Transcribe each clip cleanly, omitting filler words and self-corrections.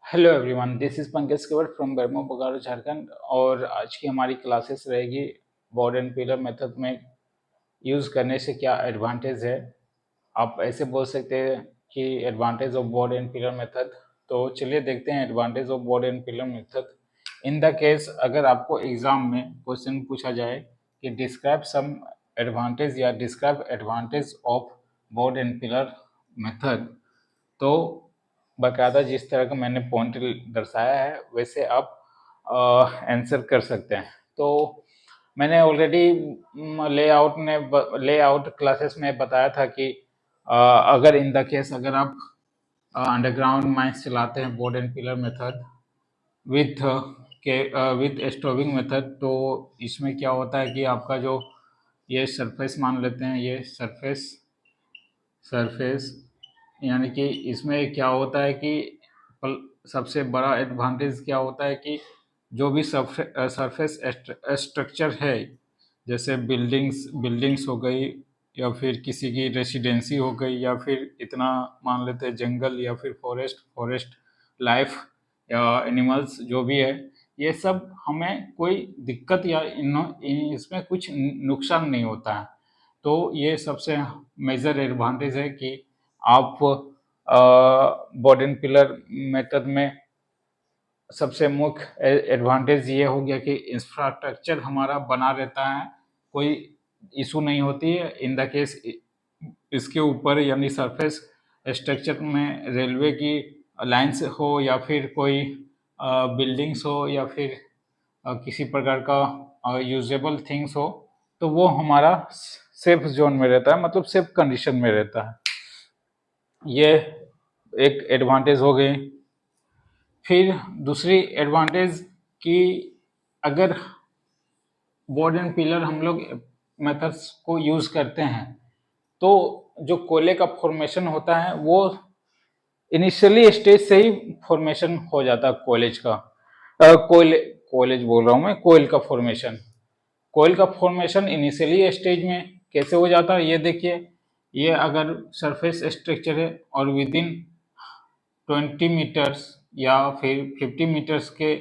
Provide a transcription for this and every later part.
Hello everyone, this is Pankaj Kewat from Bermo Bokaro Jharkhand. और आज की हमारी क्लासेस रहेगी बोर्ड एंड पिलर मेथड में यूज़ करने से क्या एडवांटेज है। आप ऐसे बोल सकते हैं कि advantage of board and pillar method. तो चलिए देखते हैं advantage of board and pillar method. In the case अगर आपको एग्जाम में क्वेश्चन पूछा जाए कि डिस्क्राइब सम एडवांटेज या describe advantage of board and pillar method, तो बाकायदा जिस तरह का मैंने पॉइंट दर्शाया है वैसे आप आंसर कर सकते हैं। तो मैंने ऑलरेडी लेआउट क्लासेस में बताया था कि अगर इन द केस अगर आप अंडरग्राउंड माइंस चलाते हैं board and pillar method with with stowing method, तो इसमें क्या होता है कि आपका जो ये सरफेस मान लेते हैं, ये सरफेस यानी कि इसमें क्या होता है कि सबसे बड़ा एडवांटेज क्या होता है कि जो भी सरफेस स्ट्रक्चर है, जैसे बिल्डिंग्स हो गई या फिर किसी की रेसिडेंसी हो गई या फिर इतना मान लेते हैं जंगल या फिर फॉरेस्ट लाइफ या एनिमल्स जो भी है, ये सब हमें कोई दिक्कत या इसमें कुछ नुकसान नहीं होता है। तो ये सबसे मेजर एडवांटेज है कि आप बोर्ड एंड पिलर मेथड में सबसे मुख्य एडवांटेज ये हो गया कि इंफ्रास्ट्रक्चर हमारा बना रहता है, कोई इशू नहीं होती है इन द केस इसके ऊपर यानी सरफेस स्ट्रक्चर में रेलवे की लाइंस हो या फिर कोई बिल्डिंग्स हो या फिर किसी प्रकार का यूजेबल थिंग्स हो, तो वो हमारा सेफ जोन में रहता है, मतलब सेफ कंडीशन में रहता है। ये एक एडवांटेज हो गई। फिर दूसरी एडवांटेज कि अगर बोर्ड एंड पिलर हम लोग मेथड्स को यूज़ करते हैं तो जो कोयले का फॉर्मेशन होता है वो इनिशियली स्टेज से ही फॉर्मेशन हो जाता है कॉलेज का। कॉलेज बोल रहा हूँ मैं, कोयल का फॉर्मेशन इनिशियली स्टेज में कैसे हो जाता है ये देखिए। ये अगर सरफेस स्ट्रक्चर है और विद इन 20 मीटर्स या फिर 50 मीटर्स के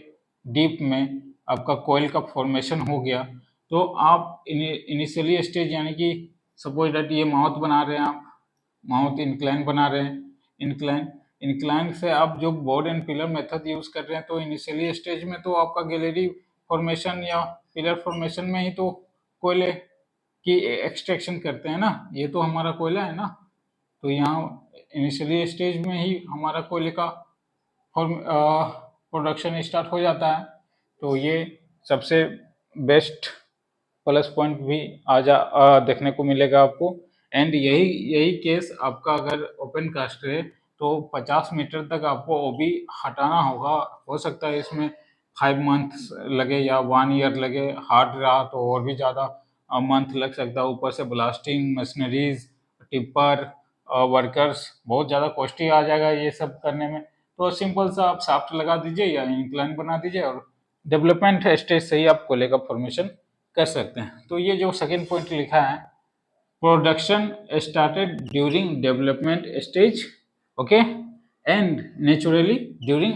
डीप में आपका कोयल का फॉर्मेशन हो गया, तो आप इनिशियली स्टेज यानी कि सपोज दैट ये माउथ बना रहे हैं, आप माउथ इंक्लाइन बना रहे हैं, इंक्लाइन से आप जो board and pillar method use कर रहे हैं, तो इनिशियली स्टेज में तो आपका गैलरी फॉर्मेशन या पिलर फॉर्मेशन में ही तो कोयले की एक्सट्रैक्शन करते हैं ना, ये तो हमारा कोयला है ना। तो यहाँ इनिशियली स्टेज में ही हमारा कोयले का प्रोडक्शन स्टार्ट हो जाता है। तो ये सबसे बेस्ट प्लस पॉइंट भी देखने को मिलेगा आपको। एंड यही यही केस आपका अगर ओपन कास्ट है तो 50 मीटर तक आपको ओबी हटाना होगा। हो सकता है इसमें 5 मंथ लगे या 1 ईयर लगे, हार्ड रहा तो और भी ज़्यादा मंथ लग सकता है। ऊपर से ब्लास्टिंग मशीनरीज, टिप्पर, वर्कर्स, बहुत ज़्यादा कॉस्टली आ जाएगा ये सब करने में। तो सिंपल सा आप शाफ्ट लगा दीजिए या इंक्लाइन बना दीजिए और डेवलपमेंट स्टेज से ही आप कोयले का फॉर्मेशन कर सकते हैं। तो ये जो सेकेंड पॉइंट लिखा है, production started during development stage, okay, and naturally during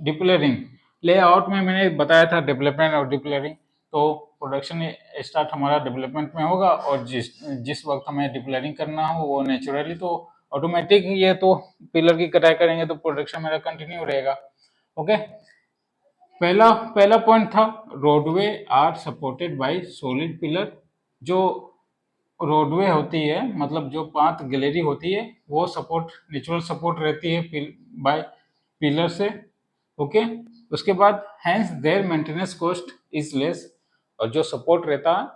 depillaring. Layout में मैंने बताया था डेवलपमेंट और डिप्लरिंग, तो प्रोडक्शन स्टार्ट हमारा डेवलपमेंट में होगा और जिस वक्त हमें डिप्लरिंग करना हो वो नेचुरली, तो ऑटोमेटिक ये तो पिलर की कटाई करेंगे तो प्रोडक्शन मेरा कंटिन्यू रहेगा। ओके, पहला पहला पॉइंट था roadway are supported by solid pillar. जो रोडवे होती है, मतलब जो पाथ गैलरी होती है, वो सपोर्ट नेचुरल सपोर्ट रहती है बाय पिलर से। ओके, उसके बाद hence their maintenance cost is less. और जो सपोर्ट रहता है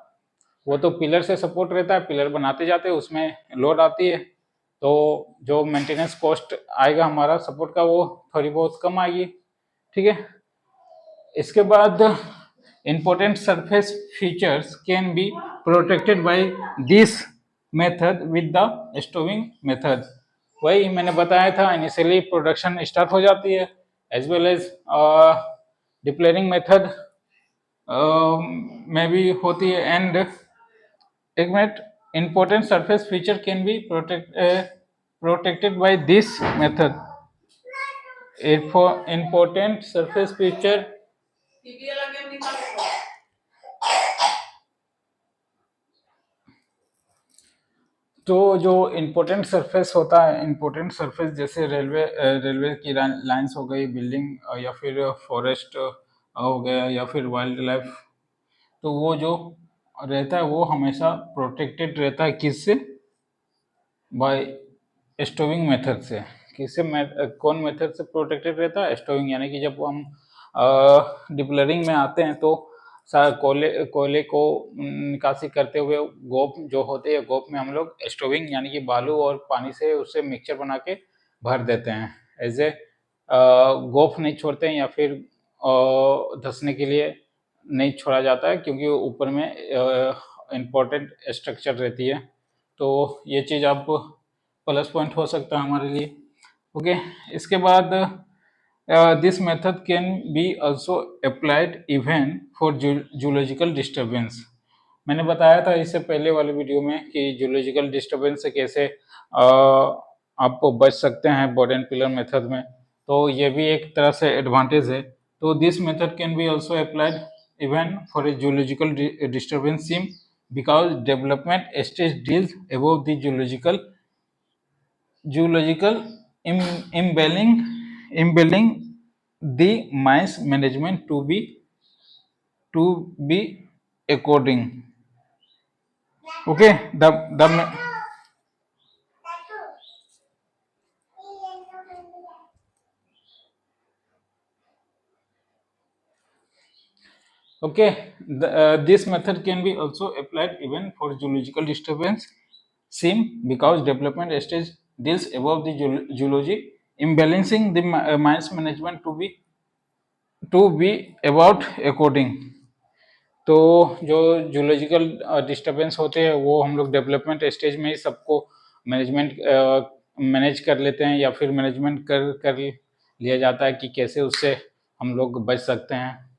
वो तो पिलर से सपोर्ट रहता है, पिलर बनाते जाते हैं उसमें लोड आती है, तो जो मेंटेनेंस कॉस्ट आएगा हमारा सपोर्ट का वो थोड़ी बहुत कम आएगी। ठीक है, इसके बाद important surface features can be protected by this method with the stowing method। वही मैंने बताया था, इनिशियली प्रोडक्शन स्टार्ट हो जाती है एज वेल एज डिप्लेरिंग मेथड में भी होती है। एंड एक minute, important surface feature can be protected by this method। Important surface feature, तो जो इम्पोर्टेंट सरफेस होता है, इम्पोर्टेंट सरफेस जैसे रेलवे की लाइंस हो गई, बिल्डिंग या फिर फॉरेस्ट हो गया, या फिर वाइल्ड लाइफ, तो वो जो रहता है वो हमेशा प्रोटेक्टेड रहता है, किससे? बाय स्टोविंग मेथड से। कौन मेथड से प्रोटेक्टेड रहता है? स्टोविंग, यानी कि जब हम डिपलरिंग में आते हैं तो कोयले को निकासी करते हुए गोप जो होते हैं, गोप में हम लोग स्टोविंग यानी कि बालू और पानी से उससे मिक्सचर बना के भर देते हैं। ऐसे गोप नहीं छोड़ते हैं, या फिर धंसने के लिए नहीं छोड़ा जाता है, क्योंकि ऊपर में इम्पोर्टेंट स्ट्रक्चर रहती है। तो ये चीज़ आप प्लस पॉइंट हो सकता है हमारे लिए। ओके, इसके बाद this method can be also applied even for zoological disturbance. मैंने बताया था इससे पहले वाले वीडियो में कि जूलॉजिकल डिस्टर्बेंस से कैसे आप बच सकते हैं बोर्ड एंड पिलर मेथड में, तो ये भी एक तरह से एडवांटेज है। तो this method can be also applied even for a zoological disturbance SIM because development stage deals above the geological imbalance the mines management to be according. Okay, the okay, this method can be also applied even for geological disturbance sim because development stage deals above the geology imbalancing the mines management to be about according. तो जो zoological disturbance होते हैं वो हम लोग development stage में ही सबको manage कर लेते हैं, या फिर मैनेजमेंट कर लिया जाता है कि कैसे उससे हम लोग बच सकते हैं।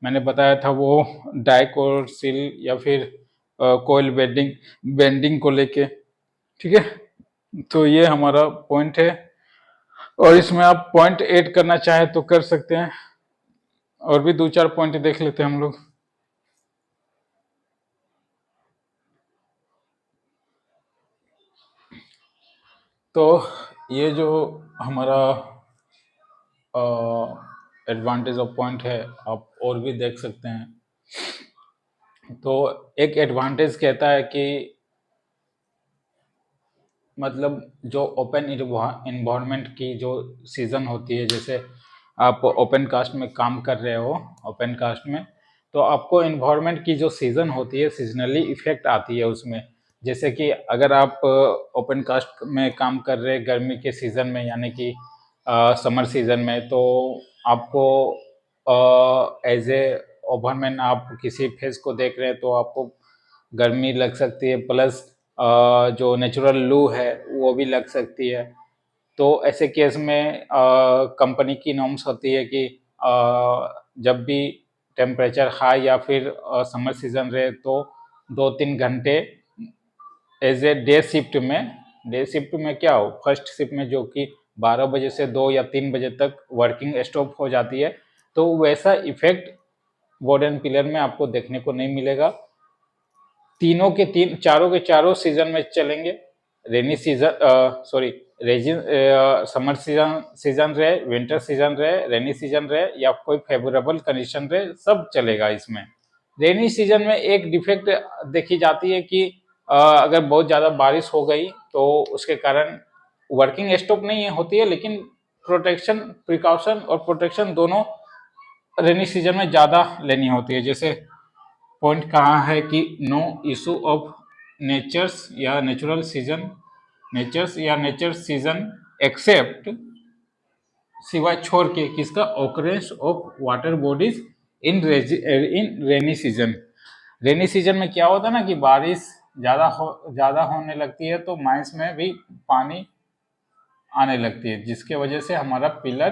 मैंने बताया था वो डाइकोसिल या फिर कोयल बेंडिंग को लेके, ठीक है। तो ये हमारा पॉइंट है, और इसमें आप पॉइंट ऐड करना चाहे तो कर सकते हैं, और भी 2-4 पॉइंट देख लेते हैं हम लोग। तो ये जो हमारा एडवांटेज ऑफ पॉइंट है, आप और भी देख सकते हैं। तो एक एडवांटेज कहता है कि मतलब जो ओपन इन्वायरमेंट की जो सीज़न होती है, जैसे आप ओपन कास्ट में काम कर रहे हो, ओपन कास्ट में तो आपको इन्वायरमेंट की जो सीज़न होती है, सीजनली इफेक्ट आती है उसमें। जैसे कि अगर आप ओपन कास्ट में काम कर रहे हैं गर्मी के सीज़न में, यानी कि समर सीज़न में, तो आपको एज ए ओवरमैन आप किसी फेस को देख रहे हैं तो आपको गर्मी लग सकती है, प्लस जो नेचुरल लू है वो भी लग सकती है। तो ऐसे केस में कंपनी की नॉर्म्स होती है कि जब भी टेम्परेचर हाई या फिर समर सीजन रहे तो 2-3 घंटे एज ए डे शिफ्ट में क्या हो, फर्स्ट शिफ्ट में जो कि 12 बजे से 2 या 3 बजे तक वर्किंग स्टॉप हो जाती है, तो वैसा इफेक्ट बोर्ड एंड पिलर में आपको देखने को नहीं मिलेगा। चारों के चारों सीजन में चलेंगे, रेनी सीजन समर सीजन रहे, विंटर सीजन रहे, रेनी सीजन रहे, या कोई फेवरेबल कंडीशन रहे, सब चलेगा इसमें। रेनी सीजन में एक डिफेक्ट देखी जाती है कि अगर बहुत ज़्यादा बारिश हो गई तो उसके कारण वर्किंग स्टॉप नहीं होती है, लेकिन प्रिकॉशन और प्रोटेक्शन दोनों रेनी सीजन में ज़्यादा लेनी होती है। जैसे पॉइंट कहा है कि no issue of nature season except, सिवाय छोड़ के किसका, occurrence of water bodies in rainy season. Rainy season में क्या होता है ना कि बारिश ज़्यादा होने लगती है, तो माइंस में भी पानी आने लगती है, जिसके वजह से हमारा पिलर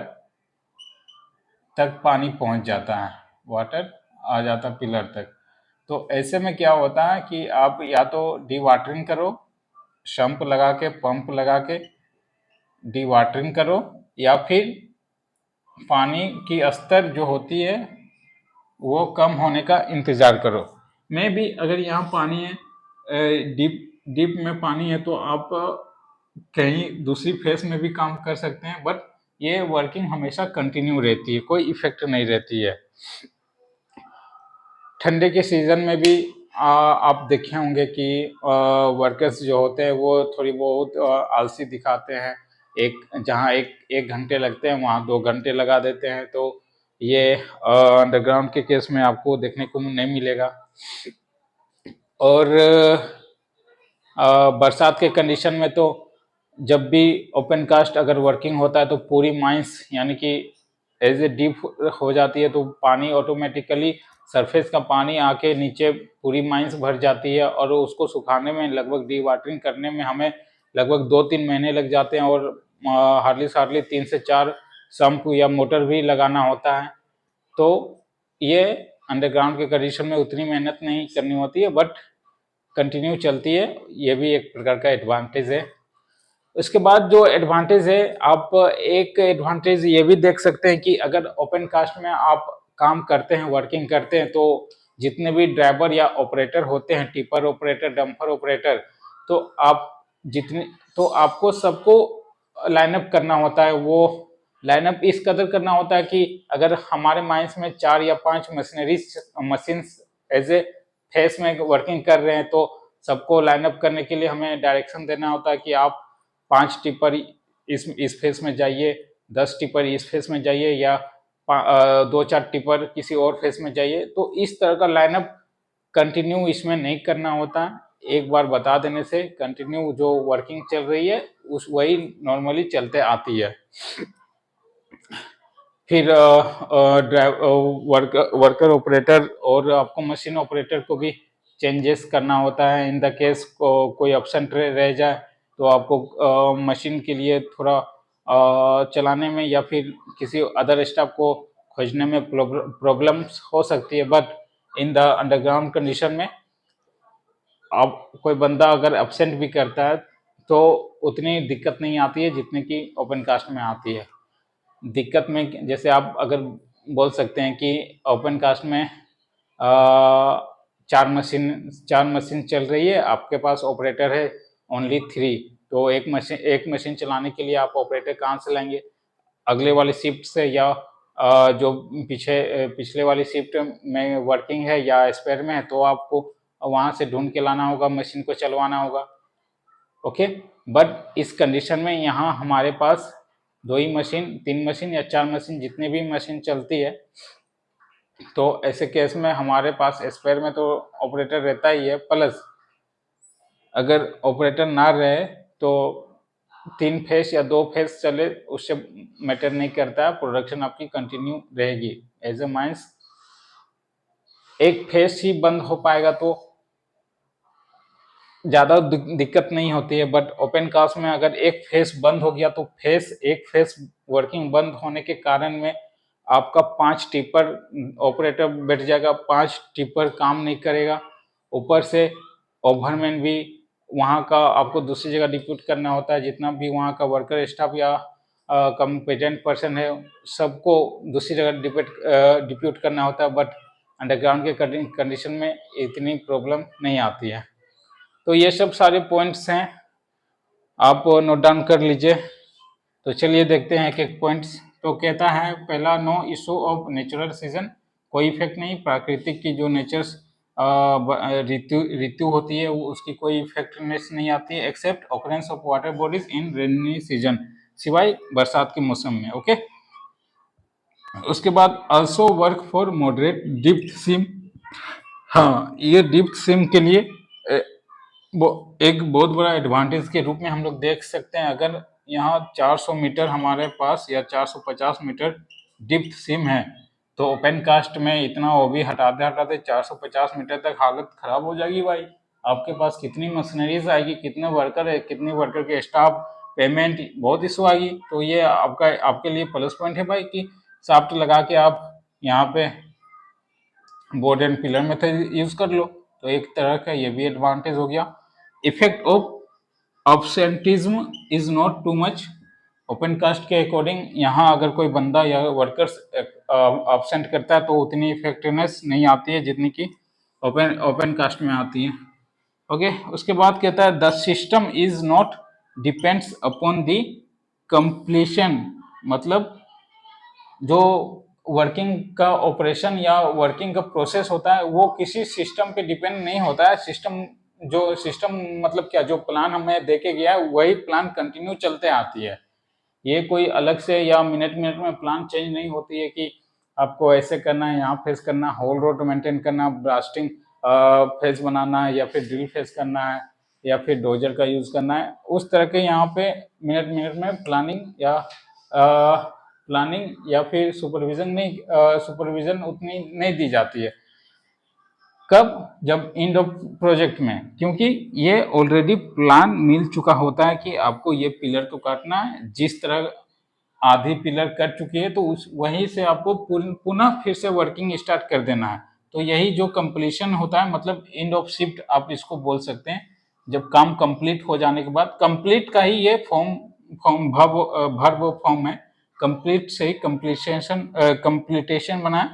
तक पानी पहुंच जाता है, वाटर आ जाता पिलर तक। तो ऐसे में क्या होता है कि आप या तो डी वाटरिंग करो, पंप लगा के डी वाटरिंग करो, या फिर पानी की स्तर जो होती है वो कम होने का इंतजार करो। मैं भी अगर यहाँ पानी है, डीप डीप में पानी है, तो आप कहीं दूसरी फेस में भी काम कर सकते हैं, बट ये वर्किंग हमेशा कंटिन्यू रहती है, कोई इफेक्ट नहीं रहती है। ठंडे के सीजन में भी आप देखे होंगे कि वर्कर्स जो होते हैं वो थोड़ी बहुत आलसी दिखाते हैं। जहाँ एक घंटे लगते हैं वहाँ 2 घंटे लगा देते हैं, तो ये अंडरग्राउंड के केस में आपको देखने को नहीं मिलेगा। और बरसात के कंडीशन में तो जब भी ओपन कास्ट अगर वर्किंग होता है तो पूरी माइंस यानी कि एज ए डीप हो जाती है, तो पानी ऑटोमेटिकली सरफेस का पानी आके नीचे पूरी माइंस भर जाती है, और उसको सुखाने में लगभग डी वाटरिंग करने में हमें लगभग 2-3 महीने लग जाते हैं, और हार्डली 3 से 4 सम्प या मोटर भी लगाना होता है। तो ये अंडरग्राउंड के कंडीशन में उतनी मेहनत नहीं करनी होती है, बट कंटिन्यू चलती है। ये भी एक प्रकार का एडवांटेज है। उसके बाद जो एडवांटेज है, आप एक एडवांटेज ये भी देख सकते हैं कि अगर ओपन कास्ट में आप काम करते हैं, वर्किंग करते हैं, तो जितने भी ड्राइवर या ऑपरेटर होते हैं, टिपर ऑपरेटर, डंपर ऑपरेटर, तो आप जितने तो आपको सबको लाइनअप करना होता है। वो लाइनअप इस कदर करना होता है कि अगर हमारे माइंस में 4 या 5 मशीन एज ए फेस में वर्किंग कर रहे हैं, तो सबको लाइनअप करने के लिए हमें डायरेक्शन देना होता है कि आप 5 टिपर इस फेस में जाइए, 10 टिपर इस फेस में जाइए, या 2-4 टिपर किसी और फेस में जाइए। तो इस तरह का लाइनअप कंटिन्यू इसमें नहीं करना होता। एक बार बता देने से कंटिन्यू जो वर्किंग चल रही है उस वही नॉर्मली चलते आती है। फिर वर्कर ऑपरेटर और आपको मशीन ऑपरेटर को भी चेंजेस करना होता है। इन द केस कोई एब्सेंट रह जाए तो आपको मशीन के लिए थोड़ा चलाने में या फिर किसी अदर स्टाफ को खोजने में प्रॉब्लम्स हो सकती है, but in the underground condition में अब कोई बंदा अगर एब्सेंट भी करता है तो उतनी दिक्कत नहीं आती है जितनी कि ओपन कास्ट में आती है। दिक्कत में जैसे आप अगर बोल सकते हैं कि ओपन कास्ट में 4 मशीन चल रही है, आपके पास ऑपरेटर है ओनली 3, तो एक मशीन चलाने के लिए आप ऑपरेटर कहाँ से लाएंगे? अगले वाली शिफ्ट से, या जो पिछले वाली शिफ्ट में वर्किंग है या स्पेयर में है, तो आपको वहाँ से ढूंढ के लाना होगा, मशीन को चलवाना होगा। ओके, बट इस कंडीशन में यहाँ हमारे पास 2 ही मशीन, 3 मशीन या 4 मशीन, जितनी भी मशीन चलती है, तो ऐसे केस में हमारे पास स्पेयर में तो ऑपरेटर रहता ही है, प्लस अगर ऑपरेटर ना रहे तो 3 फेस या 2 फेस चले उससे मैटर नहीं करता, प्रोडक्शन आपकी कंटिन्यू रहेगी। एज ए माइंस एक फेस ही बंद हो पाएगा तो ज़्यादा दिक्कत नहीं होती है, बट ओपन कास्ट में अगर एक फेस बंद हो गया तो एक फेस वर्किंग बंद होने के कारण में आपका 5 टिपर ऑपरेटर बैठ जाएगा, 5 टिपर काम नहीं करेगा। ऊपर से ओवरमैन भी वहाँ का आपको दूसरी जगह डिप्यूट करना होता है, जितना भी वहाँ का वर्कर स्टाफ या कम्पिटेंट पर्सन है सबको दूसरी जगह डिप्यूट करना होता है, बट अंडरग्राउंड के कंडीशन में इतनी प्रॉब्लम नहीं आती है। तो ये सब सारे पॉइंट्स हैं, आप नोट डाउन कर लीजिए। तो चलिए देखते हैं एक एक पॉइंट्स। तो कहता है पहला, no issue of natural season, कोई इफेक्ट नहीं, प्राकृतिक की जो नेचर्स ऋतु होती है वो उसकी कोई इफेक्टनेस नहीं आती है, except occurrence of water bodies in rainy season, सिवाय बरसात के मौसम में। ओके, उसके बाद also work for moderate depth seam. हाँ, ये डिप्थ सिम के लिए वो एक बहुत बड़ा एडवांटेज के रूप में हम लोग देख सकते हैं। अगर यहाँ 400 मीटर हमारे पास या 450 मीटर डिप्थ सिम है, तो ओपन कास्ट में इतना वो भी हटाते हटाते 450 मीटर तक हालत खराब हो जाएगी भाई। आपके पास कितनी मशीनरीज आएगी, कितने वर्कर है, कितने वर्कर के स्टाफ, पेमेंट, बहुत इशू आएगी। तो ये आपके लिए प्लस पॉइंट है भाई कि शाफ्ट लगा के आप यहाँ पे board and pillar method use कर लो। तो एक तरह का ये भी एडवांटेज हो गया। Effect of absenteeism is not too much, open cast के अकॉर्डिंग यहाँ अगर कोई बंदा या वर्कर्स एब्सेंट करता है तो उतनी इफेक्टिवनेस नहीं आती है जितनी कि ओपन कास्ट में आती है। ओके, उसके बाद कहता है the system is not depends upon the completion, मतलब जो वर्किंग का ऑपरेशन या वर्किंग का प्रोसेस होता है वो किसी सिस्टम पे डिपेंड नहीं होता है। सिस्टम मतलब क्या, जो प्लान हमें देके गया है वही प्लान कंटिन्यू चलते आती है। ये कोई अलग से या मिनट मिनट में प्लान चेंज नहीं होती है कि आपको ऐसे करना है, यहाँ फेस करना, होल रोड मेंटेन करना, ब्लास्टिंग फेस बनाना है, या फिर ड्रिल फेस करना है, या फिर डोजर का यूज करना है। उस तरह के यहाँ पे मिनट मिनट में प्लानिंग या फिर सुपरविजन उतनी नहीं दी जाती है। कब? जब एंड ऑफ प्रोजेक्ट में, क्योंकि ये ऑलरेडी प्लान मिल चुका होता है कि आपको ये पिलर तो काटना है, जिस तरह आधी पिलर कट चुकी है तो उस वहीं से आपको पुनः फिर से वर्किंग स्टार्ट कर देना है। तो यही जो कंप्लीशन होता है, मतलब एंड ऑफ शिफ्ट आप इसको बोल सकते हैं। जब काम कंप्लीट हो जाने के बाद, कंप्लीट का ही ये फॉर्म वर्ब फॉर्म है। कंप्लीट से ही कंप्लीटेशन बना है,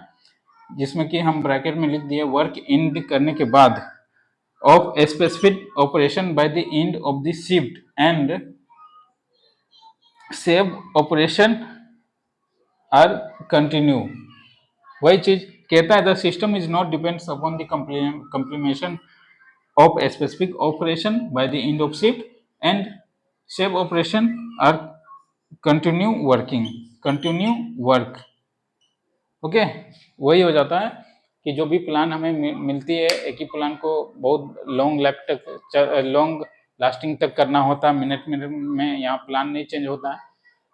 जिसमें कि हम ब्रैकेट में लिख दिए वर्क एंड करने के बाद of a specific operation by the end of the shift and save operation are continue. वही चीज कहता है the system is not depends upon the completion of a specific operation by the end of shift and save operation are continue work. Okay, वही हो जाता है कि जो भी प्लान हमें मिलती है, एक ही प्लान को बहुत लॉन्ग लास्टिंग तक करना होता है, मिनट मिनट में यहाँ प्लान नहीं चेंज होता है।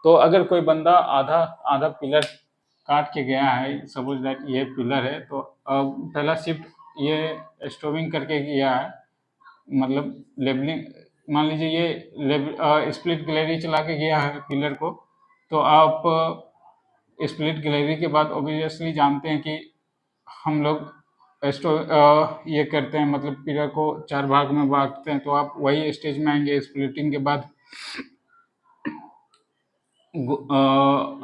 तो अगर कोई बंदा आधा आधा पिलर काट के गया है, सपोज दैट ये पिलर है, तो पहला शिफ्ट ये स्टोविंग करके गया है, मतलब लेबलिंग, मान लीजिए ये स्प्लिट गैलरी चला के गया है पिलर को, तो आप स्प्लिट गैलरी के बाद ऑब्वियसली जानते हैं कि हम लोग ये करते हैं, मतलब पिलर को 4 भाग में बांटते हैं। तो आप वही स्टेज में आएंगे, स्प्लिटिंग के बाद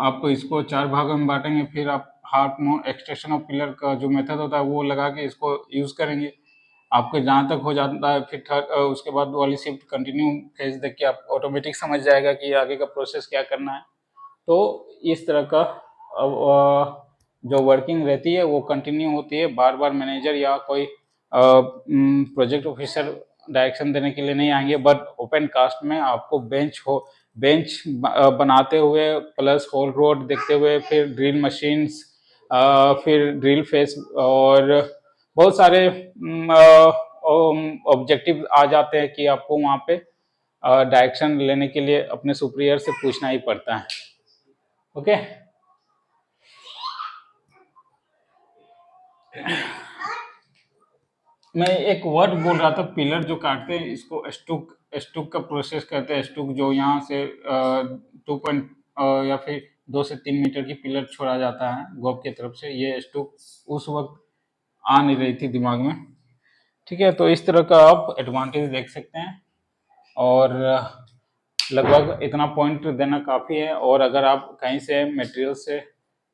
आप इसको 4 भागों में बांटेंगे, फिर आप हाफ मोन एक्सटेंशन ऑफ पिलर का जो मेथड होता है वो लगा के इसको यूज करेंगे। आपके जहाँ तक हो जाता है, फिर उसके बाद वाली शिफ्ट कंटिन्यू फेज देख के आप ऑटोमेटिक समझ जाएगा कि आगे का प्रोसेस क्या करना है। तो इस तरह का जो वर्किंग रहती है वो कंटिन्यू होती है। बार बार मैनेजर या कोई प्रोजेक्ट ऑफिसर डायरेक्शन देने के लिए नहीं आएंगे, बट ओपन कास्ट में आपको बेंच बनाते हुए प्लस होल रोड देखते हुए, फिर ड्रिल मशीन्स, फिर ड्रिल फेस और बहुत सारे ऑब्जेक्टिव आ जाते हैं कि आपको वहाँ पे डायरेक्शन लेने के लिए अपने सुपीरियर से पूछना ही पड़ता है। ओके, मैं एक वर्ड बोल रहा था, पिलर जो काटते हैं इसको स्टूक का प्रोसेस करते हैं। स्टूक जो यहाँ से 2 या फिर 2 से 3 मीटर की पिलर छोड़ा जाता है गॉब की तरफ से, ये स्टूक उस वक्त आ नहीं रही थी दिमाग में। ठीक है, तो इस तरह का आप एडवांटेज देख सकते हैं, और लगभग इतना पॉइंट देना काफ़ी है। और अगर आप कहीं से मटेरियल से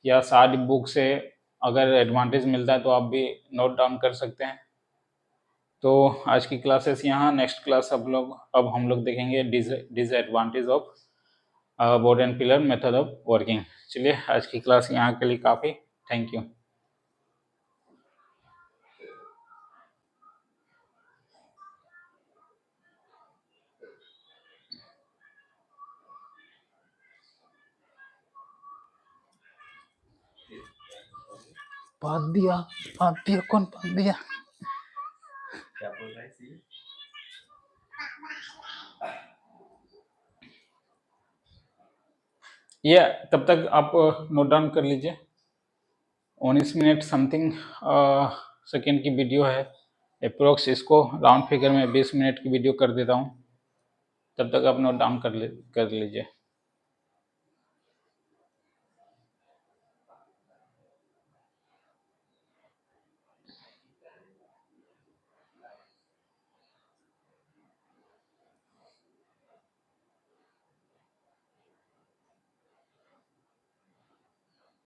या सारी बुक से अगर एडवांटेज मिलता है तो आप भी नोट डाउन कर सकते हैं। तो आज की क्लासेस यहाँ, नेक्स्ट क्लास अब हम लोग देखेंगे disadvantage of board and pillar method of working. चलिए, आज की क्लास यहाँ के लिए काफ़ी। Thank you. बात दिया कौन बात दिया? क्या बोल रहा है सी? ये तब तक आप नोट डाउन कर लीजिए। 19 मिनट समथिंग सेकेंड की वीडियो है अप्रोक्स। इसको राउंड फिगर में 20 मिनट की वीडियो कर देता हूँ, तब तक आप नोट डाउन कर लीजिए।